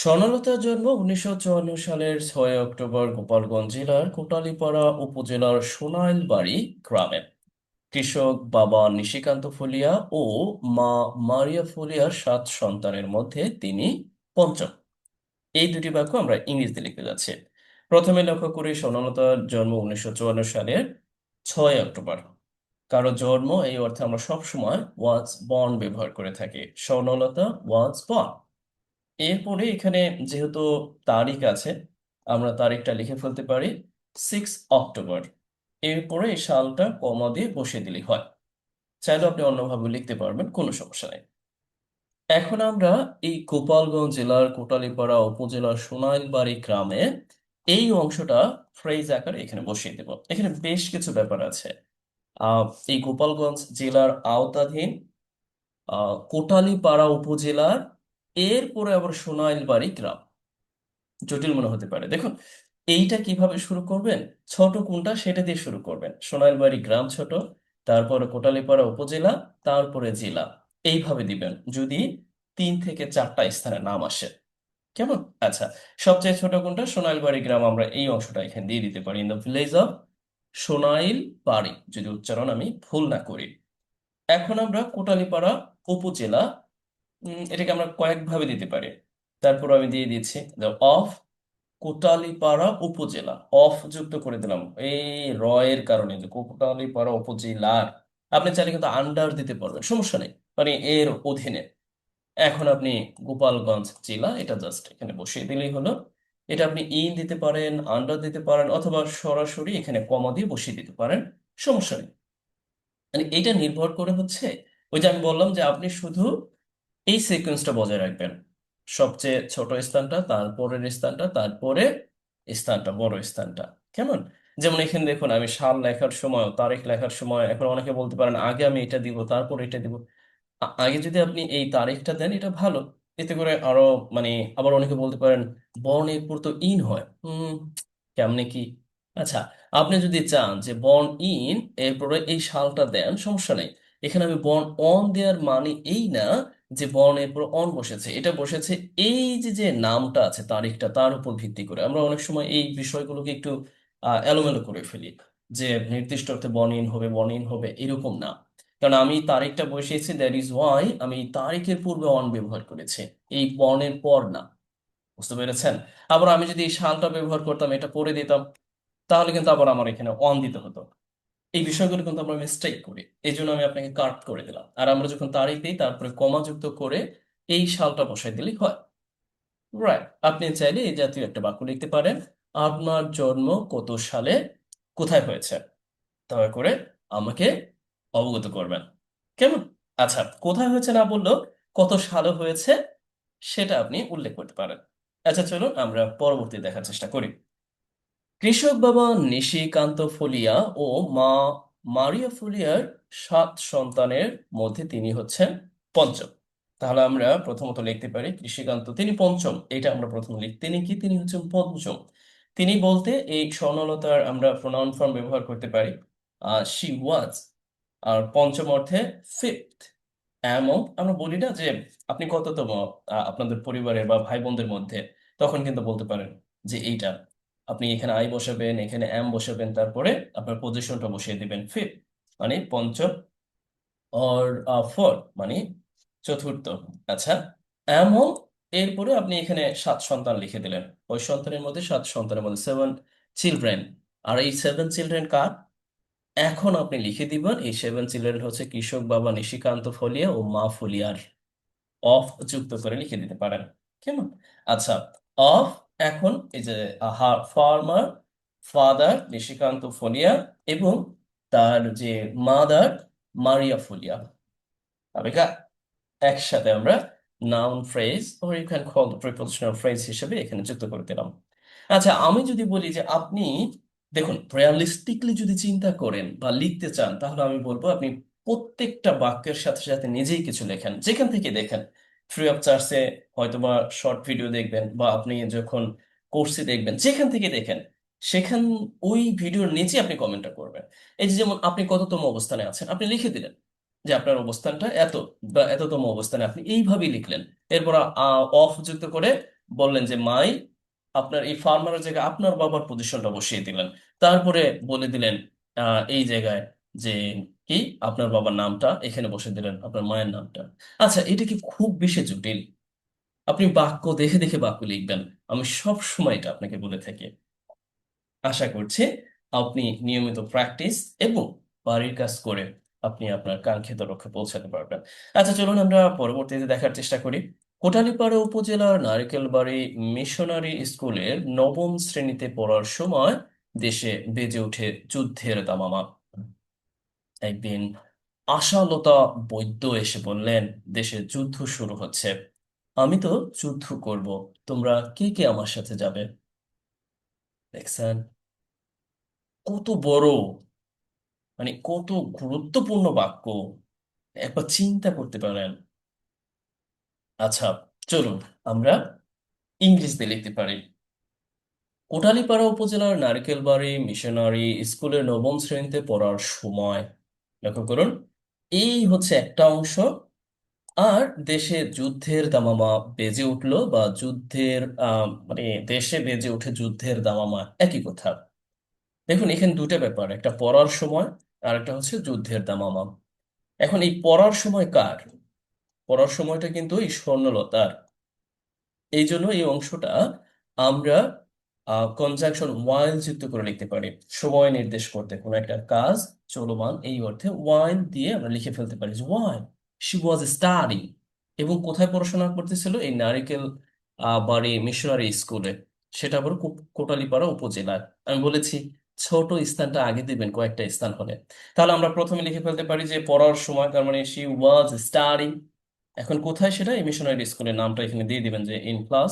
স্বর্ণলতার জন্ম ১৯৫৪ সালের ৬ অক্টোবর গোপালগঞ্জ জেলার কোটালীপাড়া উপজেলার সোনাইলবাড়ি গ্রামে। কৃষক বাবা নিশিকান্ত ফুলিয়া ও মা মারিয়া ফুলিয়ার ৭ সন্তানের মধ্যে তিনি পঞ্চম। এই দুটি বাক্য আমরা ইংরেজিতে লিখতে যাচ্ছি। প্রথমে লক্ষ্য করি, স্বর্ণলতার জন্ম ১৯৫৪ সালের ৬ অক্টোবর। কারো জন্ম এই অর্থে আমরা সবসময় ওয়াজ বর্ন ব্যবহার করে থাকি। স্বর্ণলতা ওয়াজ বর্ন। এরপরে এখানে যেহেতু তারিখ আছে, আমরা তারিখটা লিখে ফেলতে পারি 6 অক্টোবর। এরপরে এই সালটা কমা দিয়ে বসিয়ে দিলেই হয়। চাইলে আপনি অন্যভাবে লিখতে পারবেন, কোনো সমস্যা নেই। এখন আমরা এই গোপালগঞ্জ জেলার কোটালীপাড়া উপজেলার সোনাইলবাড়ি গ্রামে এই অংশটা ফ্রেজ আকারে এখানে বসিয়ে দেব। এখানে বেশ কিছু ব্যাপার আছে। আহ এই গোপালগঞ্জ জেলার আওতাধীন কোটালীপাড়া উপজেলার, এরপরে আবার সোনাইলবাড়ি গ্রাম। জটিল মনে হতে পারে, দেখুন এইটা কিভাবে শুরু করবেন। ছোট কোনটা সেটা দিয়ে শুরু করবেন। সোনাইলবাড়ি গ্রাম ছোট, তারপরে কোটালীপাড়া উপজেলা, তারপরে জেলা। এইভাবে দিবেন যদি 3 থেকে 4টা স্থানের নাম আসে। কেমন? আচ্ছা, সবচেয়ে ছোট কোনটা? সোনাইলবাড়ি গ্রাম। আমরা এই অংশটা এখানে দিয়ে দিতে পারি, ইন দ্য ভিলেজ অফ সোনাইল বাড়ি, যদি উচ্চারণ আমি ভুল না করি। এখন আমরা কোটালীপাড়া উপজেলা, এটাকে আমরা কয়েকভাবে দিতে পারি। তারপর আমি দিয়ে দিচ্ছি অফ কোটালীপাড়া উপজেলা। অফ যুক্ত করে দিলাম এই র এর কারণে, যে কোটালীপাড়া উপজেলার। আপনি চাইলে কিন্তু আন্ডার দিতে পারবেন, সমস্যা নেই, মানে এর অধীনে। এখন আপনি গোপালগঞ্জ জেলা, এটা জাস্ট এখানে বসিয়ে দিলেই হলো। এটা আপনি ইন দিতে পারেন, আন্ডার দিতে পারেন, অথবা সরাসরি এখানে কমা দিয়ে বসিয়ে দিতে পারেন, সমস্যা নেই। মানে এটা নির্ভর করে হচ্ছে, ওই যে আমি বললাম যে আপনি শুধু এই সিকোয়েন্সটা বজায় রাখবেন। সবচেয়ে ছোট স্থানটা, তারপরের স্থানটা, তারপরে স্থানটা, বড় স্থানটা। কেমন? যেমন এখানে দেখুন, আমি সাল লেখার সময়, তারিখ লেখার সময়, এখন অনেকে বলতে পারেন আগে আমি এটা দিব তারপর এটা দিব। আগে যদি আপনি এই তারিখটা দেন এটা ভালো। এতে করে আরো, মানে, আবার অনেকে বলতে পারেন বর্ণের পর তো ইন হয়। কেমনে কি? আচ্ছা, আপনি যদি চান যে বর্ন ইন এরপরে এই সালটা দেন, সমস্যা নেই। এখানে আমি বর্ন অন দেওয়ার মানে এই না যে বর্ণের পর অন বসেছে, এটা বসেছে এই যে যে নামটা আছে, তারিখটা, তার উপর ভিত্তি করে। আমরা অনেক সময় এই বিষয়গুলোকে একটু এলোমেলো করে ফেলি, যে নির্দিষ্ট অর্থে বর্ন ইন হবে, বর্ন ইন হবে, এরকম না। কারণ আমি তারিখটা বসিয়েছি, দ্যাট ইজ ওয়াই আমি এই তারিখের পূর্বে অন ব্যবহার করেছি, এই বর্ণের পর না। বুঝতে পেরেছেন? আবার আমি যদি এই সালটা ব্যবহার করতাম, এটা পরে দিতাম, তাহলে কিন্তু আবার আমার এখানে অন দিতে হতো। এই বিষয়গুলো কিন্তু আমরা মিস্টেক করি, এই জন্য আমি আপনাকে কাট করে দিলাম। আর আমরা যখন তারিখ দিই তারপরে কমা যুক্ত করে এই সালটা বসাই দিলেই হয়। রাইট। আপনি চাইলে এই জাতীয় একটা বাক্য লিখতে পারেন, আপনার জন্ম কত সালে, কোথায় হয়েছে, দয়া করে আমাকে অবগত করবেন। কেমন? আচ্ছা, কোথায় হয়েছে না বললেও কত সালে হয়েছে সেটা আপনি উল্লেখ করতে পারেন। আচ্ছা, চলুন আমরা পরবর্তী দেখার চেষ্টা করি। কৃষক বাবা নিশিকান্ত ফুলিয়া ও মা মারিয়া ফুলিয়ার 7 সন্তানের মধ্যে তিনি হচ্ছেন পঞ্চম। তাহলে আমরা প্রথমত লিখতে পারি কৃষিকান্ত তিনি পঞ্চম, এটা আমরা প্রথম লিখতে, তিনি কি, তিনি হচ্ছেন পঞ্চম। তিনি বলতে এই স্বর্ণলতার আমরা প্রোনাউন ফর্ম ব্যবহার করতে পারি শি ওয়াজ। আর পঞ্চম অর্থে ফিফথ। এমন আমরা বলি না যে আপনি কততম আপনাদের পরিবারের বা ভাই বোনদের মধ্যে, তখন কিন্তু বলতে পারেন যে এইটা। আপনি এখানে আই বসাবেন, এখানে এম বসাবেন, তারপরে আপনার পজিশনটা বসিয়ে দিবেন ফিফথ, মানে পঞ্চম। অর ফোর মানে চতুর্থ। আচ্ছা, এমন। এরপরে আপনি এখানে 7 সন্তান লিখে দিলেন। ওই সন্তানের মধ্যে 7 সন্তানের মধ্যে 7 চিলড্রেন। আর এই 7 চিলড্রেন কার? এখন আপনি লিখে দিবেন এই 7 চিলড্রেন হচ্ছে কৃষক বাবা নিশিকান্ত ফলিয়া ও মা ফলিয়ার। অফ যুক্ত করে লিখে দিতে পারেন। কেমন? আচ্ছা, অফ। এখন এই যে ফার্মার ফাদার নিশিকান্ত ফলিয়া এবং তার যে মাদার মারিয়া ফলিয়া, তবে একসাথে আমরা noun phrase, or you can call the prepositional phrase হিসেবে এখানে যুক্ত করে দিলাম। আচ্ছা, আমি যদি বলি যে আপনি দেখুন, রিয়ালিস্টিকলি যদি চিন্তা করেন বা লিখতে চান, তাহলে আমি বলবো আপনি প্রত্যেকটা বাক্যের সাথে সাথে নিজেই কিছু লেখেন, যেখান থেকে দেখেন। ফ্রি অফ চার্জে হয়তোবা শর্ট ভিডিও দেখবেন, বা আপনি যখন কোর্সে দেখবেন, যেখান থেকে দেখেন, সেখান ওই ভিডিওর নিচে আপনি কমেন্টটা করবেন। এই যে যেমন আপনি কততম অবস্থানে আছেন, আপনি লিখে দিলেন যে আপনার অবস্থানটা এত, বা এততম অবস্থানে, আপনি এইভাবেই লিখলেন। এরপর অফ যুক্ত করে বললেন যে মাই, আপনার এই ফার্মারের জায়গায় আপনার বাবার পজিশনটা বসিয়ে দিলেন। তারপরে বলে দিলেন এই জায়গায় যে কি আপনার বাবার নামটা এখানে বসে দিলেন, আপনার মায়ের নামটা। আচ্ছা, এটা কি খুব বেশি জটিল? আপনি বাক্য দেখে দেখে বাক্য লিখবেন। আমি সব সময় এটা আপনাকে বলে থাকি। আশা করছি আপনি নিয়মিত প্র্যাকটিস এবং বাড়ির কাজ করে আপনি আপনার কাঙ্ক্ষিত লক্ষ্যে পৌঁছাতে পারবেন। আচ্ছা, চলুন আমরা পরবর্তীতে দেখার চেষ্টা করি। কোটালীপাড়া উপজেলার নারিকেলবাড়ি মিশনারি স্কুলের নবম শ্রেণীতে পড়ার সময় দেশে বেজে ওঠে যুদ্ধের দামামা। একদিন আশালতা বৈদ্য এসে বললেন, দেশে যুদ্ধ শুরু হচ্ছে, আমি তো যুদ্ধ করব, তোমরা কে কে আমার সাথে যাবে? দেখছেন কত বড়, মানে কত গুরুত্বপূর্ণ বাক্য, একবার চিন্তা করতে পারেন। আচ্ছা, চলুন আমরা ইংরেজিতে লিখতে পারি। কোটালীপাড়া উপজেলার নারকেলবাড়ি মিশনারি স্কুলের নবম শ্রেণীতে পড়ার সময়, লক্ষ্য করুন, এই হচ্ছে একটা অংশ। আর দেশে যুদ্ধের দামামা বেজে উঠলো, বা যুদ্ধের মানে দেশে বেজে উঠে যুদ্ধের দামামা, একই কথা। দেখুন এখানে দুটো ব্যাপার, একটা পড়ার সময় আর একটা হচ্ছে যুদ্ধের দামামা। এখন এই পড়ার সময় কার? পড়ার সময়টা কিন্তু এই স্বর্ণলতার। এই জন্য এই অংশটা আমরা কনজাংশন ওয়াইল যুক্ত করে লিখতে পারি। সময় নির্দেশ করতে কোনো একটা কাজ চলমান, এই অর্থে ওয়াইল দিয়ে আমরা লিখে ফেলতে পারি যে ওয়াইল শি ওয়াজ স্টাডিং। এবং কোথায় পড়াশোনা করতেছিল? এই নারিকেল বাড়ি মিশনারি স্কুলে। সেটা আবার কোটালীপাড়া উপজেলায়। আমি বলেছি ছোট স্থানটা আগে দিবেন কয়েকটা স্থান হলে। তাহলে আমরা প্রথমে লিখে ফেলতে পারি যে পড়ার সময়, তার মানে শি ওয়াজ স্টাডিং। এখন কোথায় সেটা? এই মিশনারি স্কুলের নামটা এখানে দিয়ে দিবেন যে ইন ক্লাস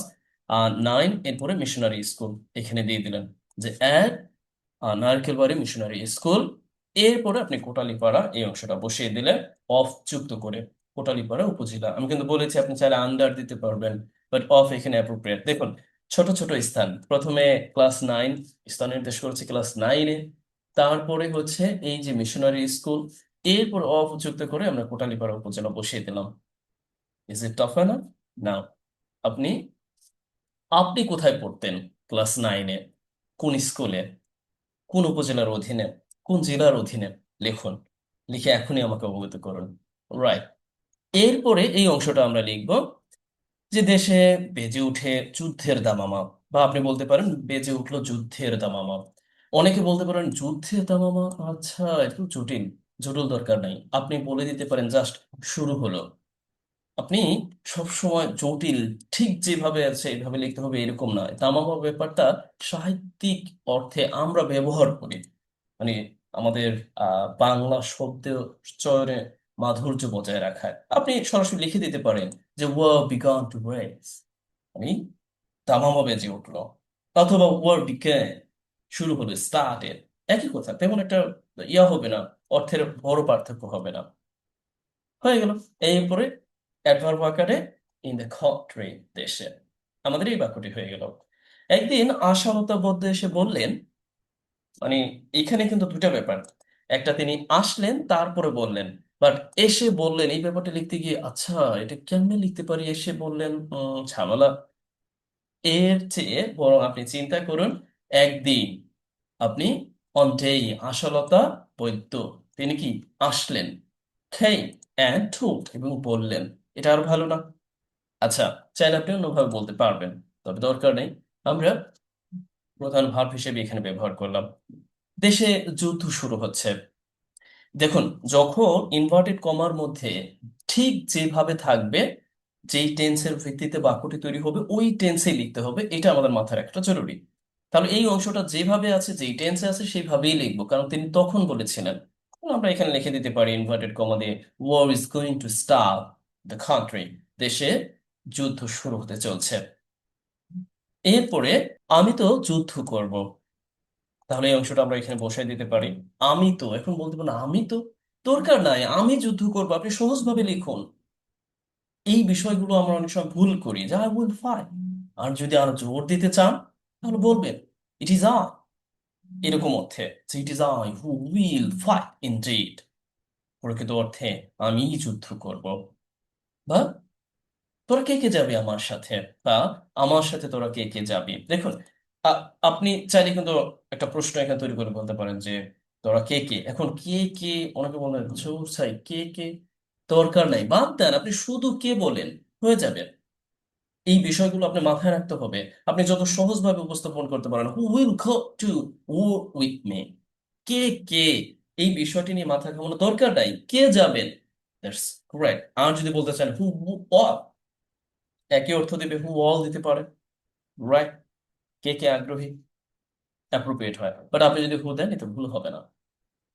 9, এরপরে মিশনারি স্কুল এখানে দিয়ে দিলেন যে অ্যাট নারকেলবাড়ি মিশনারি স্কুল। এরপরে আপনি কোটালীপাড়া এই অংশটা বসিয়ে দিলেন অফ যুক্ত করে। কোটালীপাড়া উপজেলা, আমি কিন্তু বলেছি আপনি চাইলে আন্ডার দিতে পারবেন, বাট অফ এখানে অ্যাপ্রোপ্রিয়েট। দেখুন ছোট ছোট স্থান, প্রথমে ক্লাস 9, স্থান নির্দেশ করেছে ক্লাস 9-এ। তারপরে হচ্ছে এই যে মিশনারি স্কুল, এরপর অফ যুক্ত করে আমরা কোটালীপাড়া উপজেলা বসিয়ে দিলাম। ইজ ইট টাফ না? না। আপনি আপনি কোথায় পড়তেন ক্লাস 9-এ? কোন স্কুলে? কোন উপজেলার অধীনে? কোন জেলার অধীনে? লিখুন, লিখে এখনই আমাকে অবগত করুন। রাইট। এরপরে এই অংশটা আমরা লিখব যে দেশে বেজে উঠে যুদ্ধের দামামা, বা আপনি বলতে পারেন বেজে উঠলো যুদ্ধের দামামা। অনেকে বলতে পারেন যুদ্ধের দামামা, আচ্ছা একটু জটিল। জটিল দরকার নাই, আপনি বলে দিতে পারেন জাস্ট শুরু হলো। আপনি সব সময় জটিল ঠিক যেভাবে আছে এইভাবে লিখতে হবে এরকম নয়। তামামা ব্যাপারটা সাহিত্যিক অর্থে আমরা ব্যবহার করি, মানে আমাদের বাংলা শব্দ চয়নে মাধুর্য বজায় রাখায়। আপনি সরাসরি লিখে দিতে পারেন যে ওয়ার বিগান টু রেজ, মানে তামামা বেজে উঠলো, অথবা ওয়ার বিজ্ঞান শুরু হলো, স্টার্টেড। একই কথা, তেমন একটা ইয়া হবে না, অর্থের বড় পার্থক্য হবে না। হয়ে গেল। এরপরে অ্যাডভার্ব আকারে ইন দ্য কান্ট্রি, দেশে। আমাদের এই বাক্যটি হয়ে গেল। একদিন আশালতা বদ্দ এসে বললেন, মানে এখানে কিন্তু দুটা ব্যাপার, একটা তিনি আসলেন তারপরে বললেন, বাট এসে বললেন এই ব্যাপারটা লিখতে গিয়ে আচ্ছা এটা কেমনে লিখতে পারি, এসে বললেন, ঝামেলা। এর চেয়ে বরং আপনি চিন্তা করুন, একদিন আপনি অন ডে, আশালতা বৈদ্য তিনি কি আসলেন, খেই অ্যান্ড told এবং বললেন, এটা আরো ভালো না? আচ্ছা, চাইলে আপনি অন্যভাবে বলতে পারবেন, তবে দরকার নেই। আমরা প্রধান ভার্ব হিসেবে এখানে ব্যবহার করলাম। দেশে যুদ্ধ শুরু হচ্ছে। দেখুন যখন ইনভার্টেড কমার মধ্যে ঠিক যেভাবে থাকবে, যেই টেন্সের ভিত্তিতে বাক্যটি তৈরি হবে ওই টেন্সেই লিখতে হবে, এটা আমাদের মাথায় রাখাটা জরুরি। তাহলে এই অংশটা যেভাবে আছে, যেই টেন্সে আছে সেইভাবেই লিখবো, কারণ তিনি তখন বলেছিলেন। আমরা এখানে লিখে দিতে পারি ইনভার্টেড কমা দিয়ে war is going to start the country, দেশে যুদ্ধ শুরু হতে চলছে। এরপরে আমি তো যুদ্ধ করব, তাহলে এই অংশটা আমরা এখানে বসাই দিতে পারি। আমি তো, এখন বলতে পারেন আমি তো, দরকার নাই আমি যুদ্ধ করবো, আপনি সহজভাবে লিখুন। এই বিষয়গুলো আমরা অনেক সময় ভুল করি, যা আই উইল ফাইট। আর যদি আরো জোর দিতে চান তাহলে বলবেন ইট ইজ আই, এরকম অর্থে যে it is I who will fight indeed, প্রকৃত অর্থে আমি যুদ্ধ করব। বা তোরা কে কে যাবি আমার সাথে, বা আমার সাথে তোরা কে কে যাবি। দেখুন, আ- আপনি চাইলে কিন্তু একটা প্রশ্ন এখানে তৈরি করে বলতে পারেন যে তোরা কে কে, এখন কে কে, অনেকে বলেন জোর চাই কে কে, দরকার নাই, বাদ দেন, আপনি শুধু কে বলেন, হয়ে যাবে। এই বিষয়গুলো আপনি মাথায় রাখতে হবে। আপনি যত সহজভাবে উপস্থাপন করতে পারেন, who will go to war with me, কে কে, এই বিষয়টি নিয়ে মাথা ঘামানোর দরকার নাই, কে যাবেন, দ্যাটস কারেক্ট। আর যদি বলতে চান হু অল, একই অর্থ দিবে, হু অল দিতে পারে, রাইট, কে কে আগ্রহী, অ্যাপ্রোপ্রিয়েট হয়। বাট আপনি যদি হু দেন এতে ভুল হবে না,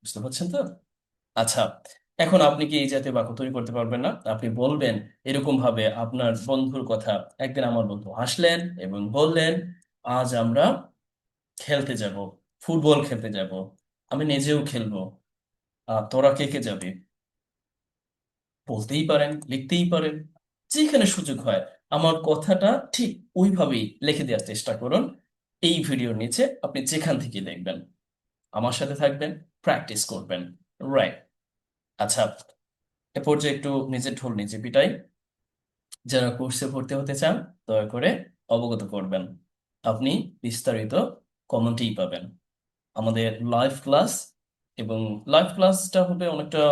বুঝতে পারছেন তো? আচ্ছা, এখন আপনি কি এই জাতীয় বাক্য তৈরি করতে পারবেন না? আপনি বলবেন এরকম ভাবে আপনার বন্ধুর কথা, একদিন আমার বন্ধু আসলেন এবং বললেন, আজ আমরা খেলতে যাব, ফুটবল খেলতে যাব, আমি নিজেও খেলবো, তোরা কে কে যাবি। বলতেই পারেন, লিখতেই পারেন, যেখানে সুযোগ হয়। আমার কথাটা ঠিক ওইভাবেই লিখে দেওয়ার চেষ্টা করুন। এই ভিডিওর নিচে আপনি যেখান থেকে দেখবেন, আমার সাথে থাকবেন, প্র্যাকটিস করবেন, রাইট। আচ্ছা, এ পর্যায়ে একটু নিজের ঢোল নিজে পিটাই। যারা কোর্সে ভর্তি হতে চান, দয়া করে অবগত করবেন, আপনি বিস্তারিত কমেন্টেই পাবেন আমাদের লাইভ ক্লাস। এবং লাইভ ক্লাসটা হবে অনেকটা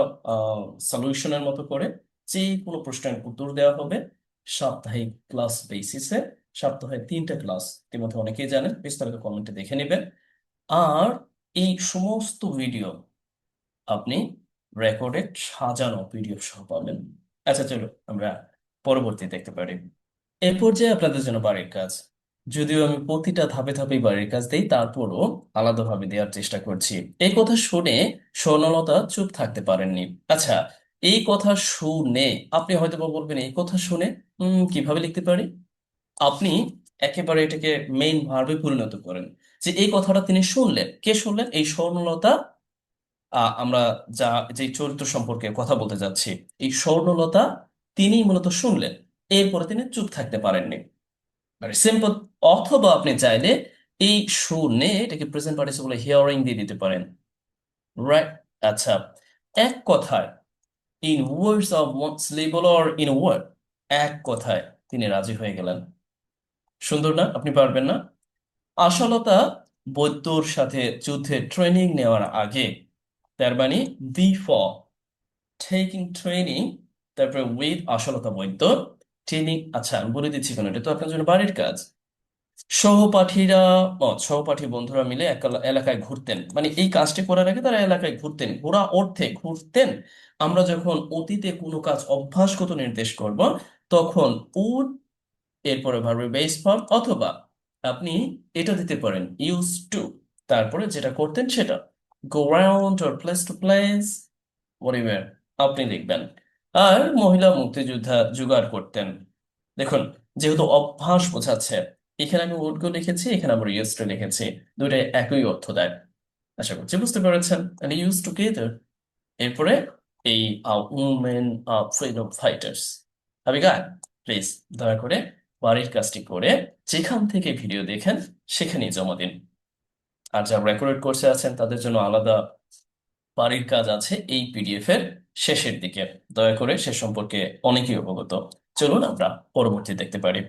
সলিউশনের মতো করে, যে কোনো প্রশ্নের উত্তর দেওয়া হবে সাপ্তাহিক ক্লাস বেসিসে। সপ্তাহে 3টা ক্লাস, ইতিমধ্যে অনেকেই জানেন, বিস্তারিত কমেন্টে দেখে নেবেন। আর এই সমস্ত ভিডিও আপনি রেকর্ডেড সাজানো পিডিএফ সহ পাবেন। আচ্ছা চলো আমরা পরবর্তী দেখতে পারি। এ পর্যায়ে আপনাদের জন্য বাড়ির কাজ। যদিও আমি প্রতিটা ধাপে ধাপে বাড়ির কাজ দেই, তারপরও আলাদাভাবে দেওয়ার চেষ্টা করছি। এই কথা শুনে স্বর্ণলতা চুপ থাকতে পারেননি। আচ্ছা, এই কথা শুনে আপনি হয়তো বা বলবেন, এই কথা শুনে কিভাবে লিখতে পারি। আপনি একেবারে এটাকে মেইন ভার্বে পরিণত করেন, যে এই কথাটা তিনি শুনলেন। কে শুনলেন? এই স্বর্ণলতা। আমরা যা যে চরিত্র সম্পর্কে কথা বলতে যাচ্ছি, এই স্বর্ণলতা তিনি মূলত শুনলেন, এরপরে তিনি চুপ থাকতে পারেননি। মানে সিম্পল। অথবা আপনি চাইলে এই শুনে এটাকে প্রেজেন্ট পার্টিসিপল হিয়ারিং দিয়ে দিতে পারেন, রাইট। আচ্ছা, এক কথায়, in words of one syllable or in word, এক কথায় তিনি রাজি হয়ে গেলেন। সুন্দর না? আপনি পারবেন না? আশালতা বৈদ্যর সাথে যুদ্ধে ট্রেনিং নেওয়ার আগে, তার মানে বিফোর টেকিং ট্রেনিং, তারপরে উইথ আশালতা বৈদ্য ট্রেনিং। আচ্ছা আমি বলে দিচ্ছি কেন, এটা তো আপনার জন্য বাড়ির কাজ। সহপাঠীরা, সহপাঠী বন্ধুরা মিলে এক এলাকায় ঘুরতেন, মানে এই কাজটি করার আগে তারা এলাকায় ঘুরতেন, ঘোরা অর্থে ঘুরতেন। আমরা যখন অতীতে কোনো কাজ অভ্যাসগত নির্দেশ করব, তখন উড, এরপরে ভার্বের বেস ফর্ম, অথবা আপনি এটা দিতে পারেন ইউজ টু, তারপরে যেটা করতেন সেটা, go round or place to place, whatever আপনি লিখবেন। আর মহিলা মুক্তিযোদ্ধা জোগাড় করতেন। দেখুন, যেহেতু অভ্যাস বোঝাচ্ছে, এখানে আমি উড গো লিখেছি, এখানে আমরা ইউজ টু লিখেছি, দুইটাই একই অর্থ দেয়। আশা করছি বুঝতে পেরেছেন। ইউজ টুগেদার, এরপরে এই উমেন ফ্রিডম ফাইটার্স। আবিগা, প্লিজ দয়া করে বাড়ির কাজটি করে যেখান থেকে ভিডিও দেখেন সেখানেই জমা দিন। আর যারা রেকর্ড কোর্সে আছেন তাদের জন্য আলাদা বাড়ির কাজ আছে এই পিডিএফ এর শেষের দিকে। দয়া করে সে সম্পর্কে অনেকেই অবগত। চলুন আমরা পরবর্তী দেখতে পারি।